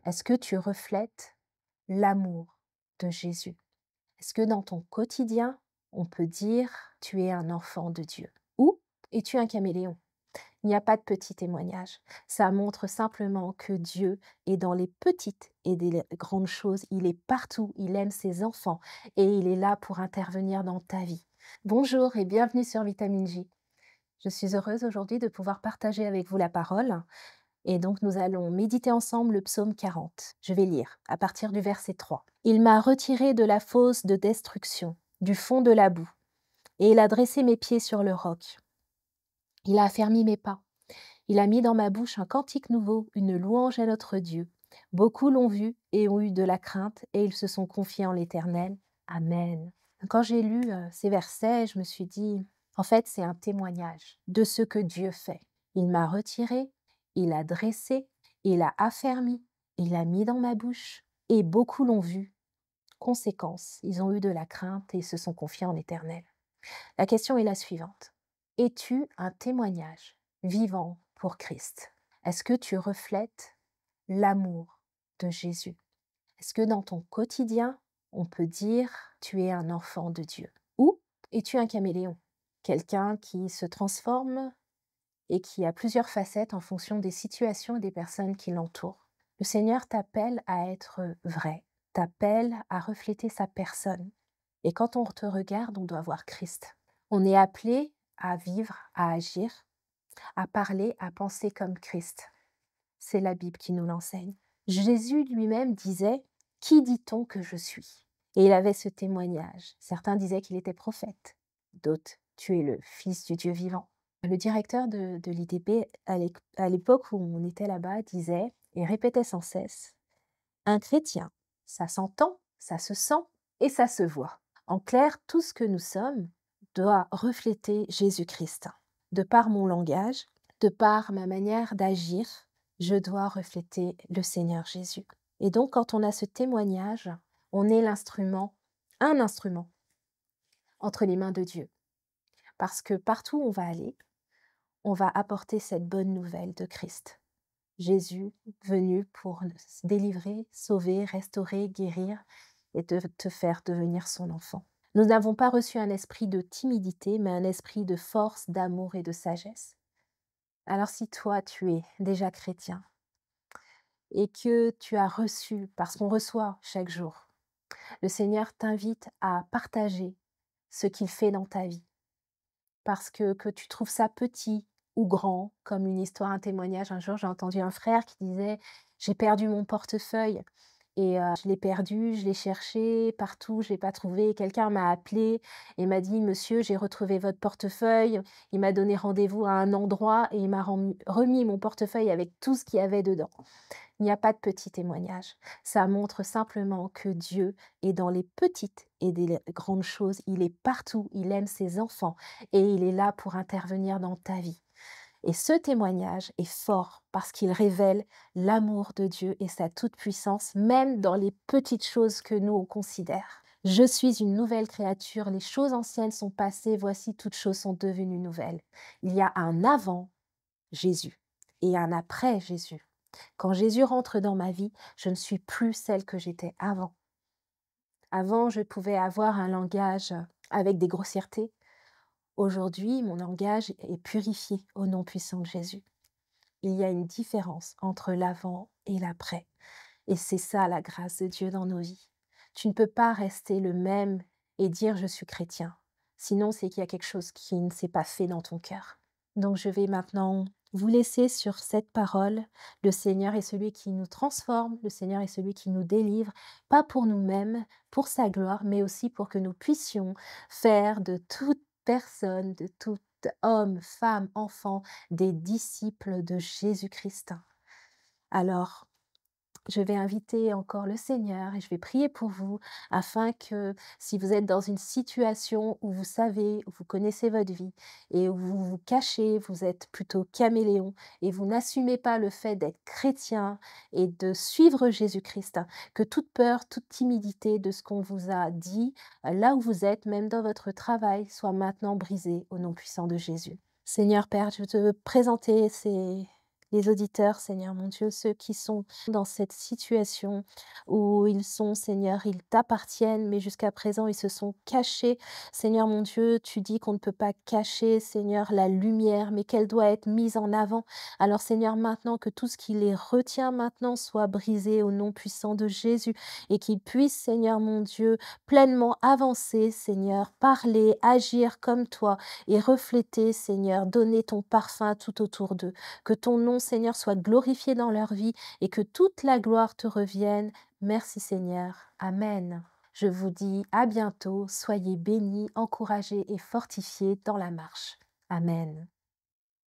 Est-ce que tu reflètes l'amour de Jésus? Est-ce que dans ton quotidien, on peut dire: «Tu es un enfant de Dieu» ou «Es-tu un caméléon?» Il n'y a pas de petit témoignage. Ça montre simplement que Dieu est dans les petites et des grandes choses. Il est partout, il aime ses enfants et il est là pour intervenir dans ta vie. Bonjour et bienvenue sur Vitamine J. Je suis heureuse aujourd'hui de pouvoir partager avec vous la parole et donc nous allons méditer ensemble le psaume 40. Je vais lire à partir du verset 3. Il m'a retiré de la fosse de destruction, du fond de la boue, et il a dressé mes pieds sur le roc. Il a affermi mes pas. Il a mis dans ma bouche un cantique nouveau, une louange à notre Dieu. Beaucoup l'ont vu et ont eu de la crainte, et ils se sont confiés en l'Éternel. Amen. Quand j'ai lu ces versets, je me suis dit, en fait, c'est un témoignage de ce que Dieu fait. Il m'a retiré, il a dressé, il a affermi, il a mis dans ma bouche, et beaucoup l'ont vu. Conséquence, ils ont eu de la crainte et ils se sont confiés en l'Éternel. La question est la suivante. Es-tu un témoignage vivant pour Christ? Est-ce que tu reflètes l'amour de Jésus? Est-ce que dans ton quotidien, on peut dire tu es un enfant de Dieu? Ou es-tu un caméléon? Quelqu'un qui se transforme et qui a plusieurs facettes en fonction des situations et des personnes qui l'entourent. Le Seigneur t'appelle à être vrai, t'appelle à refléter sa personne. Et quand on te regarde, on doit voir Christ. On est appelé à vivre, à agir, à parler, à penser comme Christ. C'est la Bible qui nous l'enseigne. Jésus lui-même disait: «Qui dit-on que je suis?» Et il avait ce témoignage. Certains disaient qu'il était prophète, d'autres: «Tu es le Fils du Dieu vivant». Le directeur de l'ITP, à l'époque où on était là-bas, disait et répétait sans cesse: «Un chrétien, ça s'entend, ça se sent et ça se voit». En clair, tout ce que nous sommes doit refléter Jésus-Christ. De par mon langage, de par ma manière d'agir, je dois refléter le Seigneur Jésus. Et donc, quand on a ce témoignage, on est l'instrument, un instrument, entre les mains de Dieu. Parce que partout où on va aller, on va apporter cette bonne nouvelle de Christ. Jésus venu pour se délivrer, sauver, restaurer, guérir et de te faire devenir son enfant. Nous n'avons pas reçu un esprit de timidité, mais un esprit de force, d'amour et de sagesse. Alors si toi, tu es déjà chrétien et que tu as reçu, parce qu'on reçoit chaque jour, le Seigneur t'invite à partager ce qu'il fait dans ta vie. Parce que tu trouves ça petit ou grand, comme une histoire, un témoignage. Un jour, j'ai entendu un frère qui disait: «J'ai perdu mon portefeuille et je l'ai perdu, je l'ai cherché partout, je l'ai pas trouvé. Quelqu'un m'a appelé et m'a dit: "Monsieur, j'ai retrouvé votre portefeuille"». Il m'a donné rendez-vous à un endroit et il m'a remis mon portefeuille avec tout ce qu'il y avait dedans. Il n'y a pas de petit témoignage. Ça montre simplement que Dieu est dans les petites et des grandes choses. Il est partout, il aime ses enfants et il est là pour intervenir dans ta vie. Et ce témoignage est fort parce qu'il révèle l'amour de Dieu et sa toute-puissance, même dans les petites choses que nous on considère. Je suis une nouvelle créature, les choses anciennes sont passées, voici toutes choses sont devenues nouvelles. Il y a un avant Jésus et un après Jésus. Quand Jésus rentre dans ma vie, je ne suis plus celle que j'étais avant. Avant, je pouvais avoir un langage avec des grossièretés. Aujourd'hui, mon langage est purifié au nom puissant de Jésus. Il y a une différence entre l'avant et l'après. Et c'est ça la grâce de Dieu dans nos vies. Tu ne peux pas rester le même et dire je suis chrétien. Sinon, c'est qu'il y a quelque chose qui ne s'est pas fait dans ton cœur. Donc je vais maintenant vous laisser sur cette parole. Le Seigneur est celui qui nous transforme, le Seigneur est celui qui nous délivre, pas pour nous-mêmes, pour sa gloire, mais aussi pour que nous puissions faire de toute personne, de tout homme, femme, enfant, des disciples de Jésus-Christ. Alors, je vais inviter encore le Seigneur et je vais prier pour vous afin que si vous êtes dans une situation où vous savez, où vous connaissez votre vie et où vous vous cachez, vous êtes plutôt caméléon et vous n'assumez pas le fait d'être chrétien et de suivre Jésus-Christ, que toute peur, toute timidité de ce qu'on vous a dit, là où vous êtes, même dans votre travail, soit maintenant brisée au nom puissant de Jésus. Seigneur Père, je veux te présenter les auditeurs, Seigneur mon Dieu, ceux qui sont dans cette situation où ils sont, Seigneur, ils t'appartiennent, mais jusqu'à présent, ils se sont cachés. Seigneur mon Dieu, tu dis qu'on ne peut pas cacher, Seigneur, la lumière, mais qu'elle doit être mise en avant. Alors, Seigneur, maintenant que tout ce qui les retient maintenant soit brisé au nom puissant de Jésus et qu'ils puissent, Seigneur mon Dieu, pleinement avancer, Seigneur, parler, agir comme toi et refléter, Seigneur, donner ton parfum tout autour d'eux. Que ton nom, Seigneur, soit glorifié dans leur vie et que toute la gloire te revienne. Merci, Seigneur. Amen. Je vous dis à bientôt. Soyez bénis, encouragés et fortifiés dans la marche. Amen.